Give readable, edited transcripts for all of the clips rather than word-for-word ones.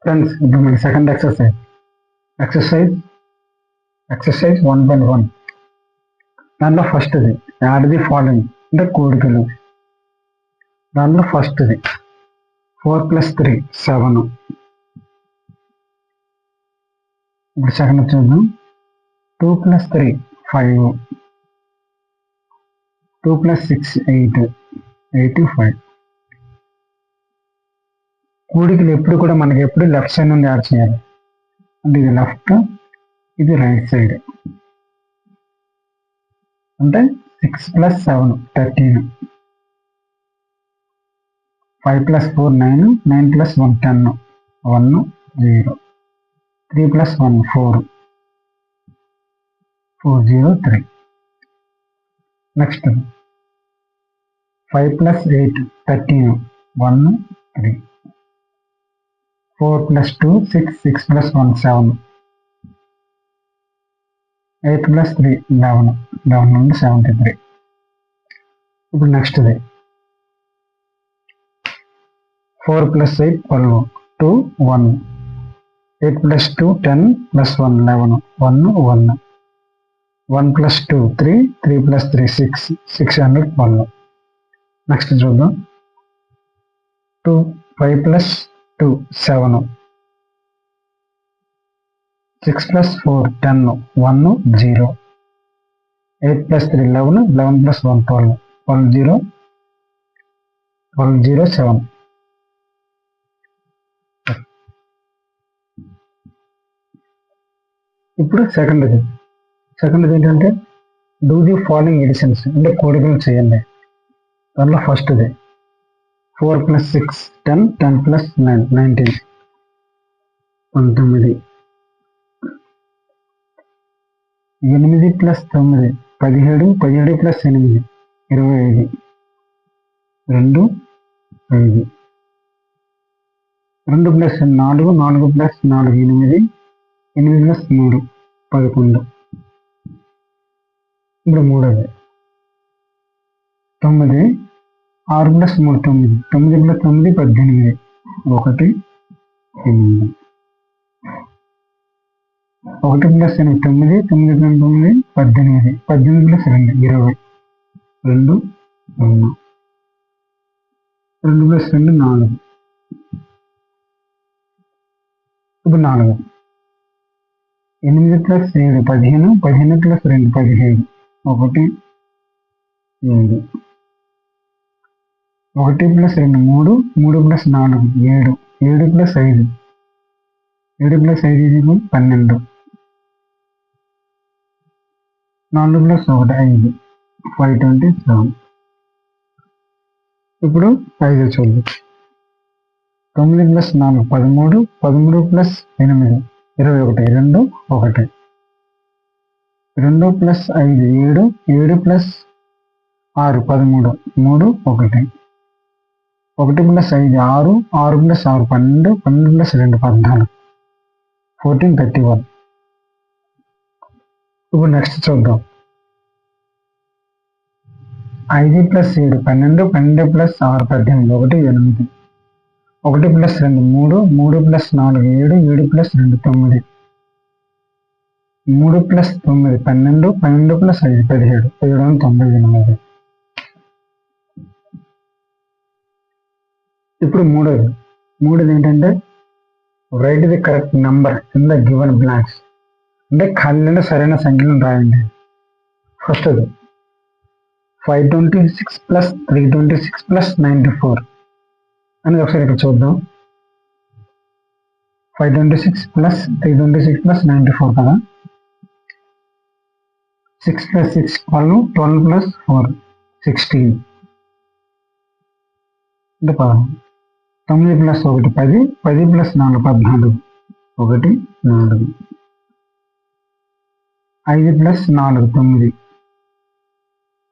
Friends, ఇప్పుడు మన second exercise 1.1. దాంట్లో ఫస్ట్ది యాడ్ ది ఫాలోయింగ్ అంటే కూడికలు. దాంట్లో ఫస్ట్ది 4 + 3 7. ఇప్పుడు సెకండ్ చూద్దాం. 2 + 3 5. 2 + 6 8. 8 5. కూడికలు ఎప్పుడు కూడా మనకి ఎప్పుడు లెఫ్ట్ సైడ్ నుండి యాడ్ చేయాలి. అంటే ఇది లెఫ్ట్, ఇది రైట్ సైడ్. అంటే 6 + 7 13. 5 + 4 9. 9 + 1 10. 1 0. 3 + 1 4. 4 0 3. నెక్స్ట్ 5 + 8 13. 1 3. 4 + 2 6. 6 + 1 7. 8 + 3 11. 11 నుండి 73. ఇప్పుడు నెక్స్ట్ది 4 + 8 12. 2 1. 8 + 2 10 + 1 11. 1 1. 1 + 2 3. 3 + 3 6. 612. నెక్స్ట్ చూద్దాం. 5 + 2 7. 6 + 4 10. 1 0. 8 + 3 11. 11 + 1 12. 12 0. 12 0 7. ఇప్పుడు సెకండ్ది ఏంటంటే డూ ది ఫాలోయింగ్ ఎడిషన్స్ అంటే కూడికలు చేయండి. దాంట్లో ఫస్ట్ది 4 + 6 10. 10 + 9 19. 19. 8 + 9 17. 17 + 8 25. 2 5. 2 + 4 4 + 4 8. 8 + 3 11. ఇప్పుడు మూడోది 9. 6 + 3 9. 9 + 9 18. 1 8. 1 + 8 9. 9 + 9 18. 18 + 2 20. 2 1. 2 + 2 4. ఇప్పుడు 4. 8 + 7 15. 15 + 2 17. 1 7. 1 + 2 3. 3 + 4 7. 7 + 5. 7 + 5 12. 4 + 1 5. 527. ఇప్పుడు 5 చూద్దాం. 9 + 4 13. 13 + 8 21. 2 1. 2 + 5 7. 7 + 6 13. 3 1. 1 + 5 6. 6 + 6 12. 12 + 2 14. 14 31. ఇప్పుడు నెక్స్ట్ చూద్దాం. 5 + 7 12. 12 + 6 18. 1 8. 1 + 2 3. 3 + 4 7. 7 + 2 9. 3 + 9 12. 12 + 5 17. 1798. ఇప్పుడు మూడోది ఏంటంటే right the correct number in the given blanks అంటే ఖాళీలో సరైన సంఖ్యలను రాయండి. ఫస్ట్ది 526 + 326 + 94 అనేది ఒకసారి ఇక్కడ చూద్దాం. 526 + 326 + 94 కదా. 6 + 6 12. 12 + 4 16 అంటే 16. 9 + 1 10. 10 + 4 14. 1 4. 5 + 4 9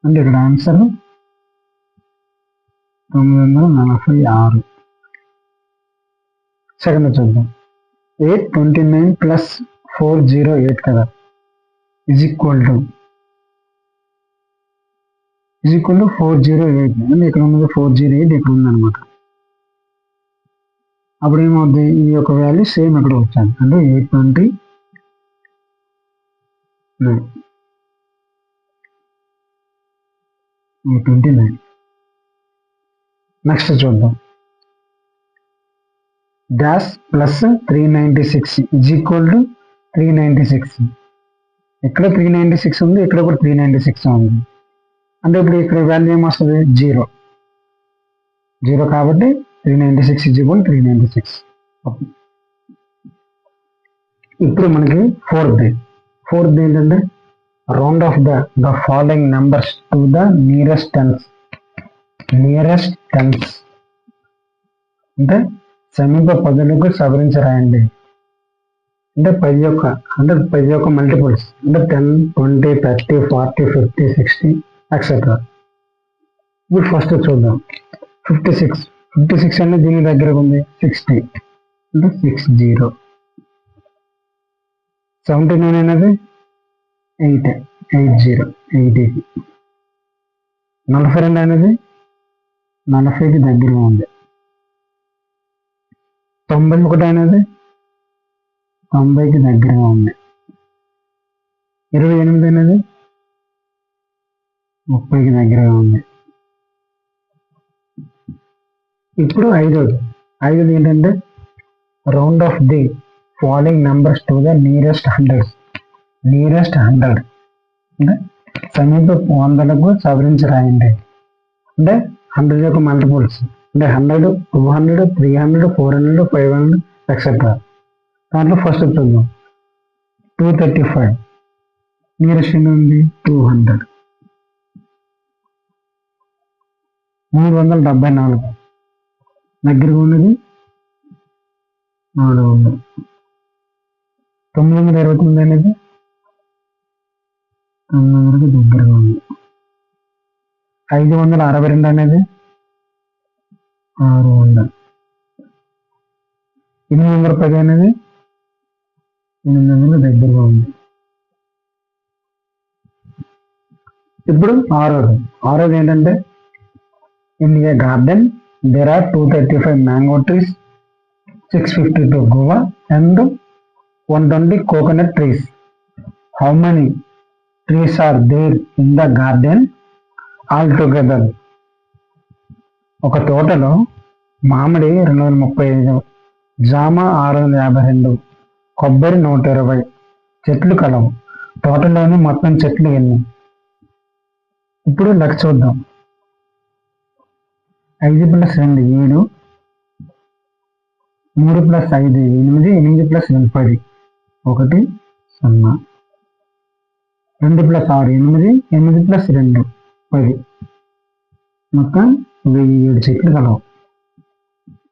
అంటే ఇక్కడ ఆన్సర్ 946. సెకండ్ చూద్దాం. 829 + 408 కదా ఈజ్ ఈక్వల్ టు 408 అంటే ఇక్కడ ఉన్నది 408 ఇక్కడ ఉందన్నమాట. అప్పుడు ఏమవుద్ది, ఈ యొక్క వాల్యూ సేమ్ ఇక్కడ వచ్చాను అంటే 829. నెక్స్ట్ చూద్దాం. Dash plus 396 is equal to 396. ఇక్కడ 396 ఉంది, ఇక్కడ కూడా 396 ఉంది. అంటే ఇప్పుడు ఇక్కడ వాల్యూ ఏమొస్తుంది, 0 కాబట్టి 396 ఈజ్ ఈక్వల్ 396. ఇప్పుడు మనకి ఫోర్త్ ఏంటంటే round off the following numbers to the nearest tens. అంటే సమీప పదులకు సవరించి రాయండి. అంటే 10 యొక్క మల్టిపుల్స్ అంటే 10, 20, 30, 40, 50, 60 ఎక్సెట్రా. ఇప్పుడు ఫస్ట్ చూద్దాం. 56 అనేది దీని దగ్గర ఉంది, 60 అంటే 60. 79 అనేది 80. 42 అనేది 40కి దగ్గరగా ఉంది. 91 అనేది 90కి దగ్గరగా ఉంది. 28 అనేది 30కి దగ్గరగా ఉంది. ఇప్పుడు ఐదోది ఏంటంటే round of the following numbers to the nearest 100. అంటే సమీప 100లకు సవరించి రాయండి. అంటే 100 యొక్క మల్టిపుల్స్ అంటే 100, 200, 300, 400, 500 ఎక్సెట్రా. దాంట్లో ఫస్ట్ చూద్దాం. 235 నియరెస్ట్ ఉంది 200. 374 దగ్గరగా ఉన్నది 400. 929 అనేది 900కి దగ్గరగా ఉంది. 562 అనేది 600. 810 అనేది 800కి దగ్గరగా ఉంది. ఇప్పుడు ఆరోది ఏంటంటే in a garden there are 235 mango trees, 652 guava and 120 coconut trees. How many trees are there in the garden all together? ఒక తోటలో మామిడి 235, జామ 652, కొబ్బరి 120 చెట్లు కలవు. తోటలోని మొత్తం చెట్లు ఎన్ని? ఇప్పుడు లెక్క చూద్దాం. 5 + 2 7, 3 + 5 8, 8 + 2 10, 1 0, 2 + 6 8, 8 + 2 10, మొత్తం 1007 చెట్లు కలవు.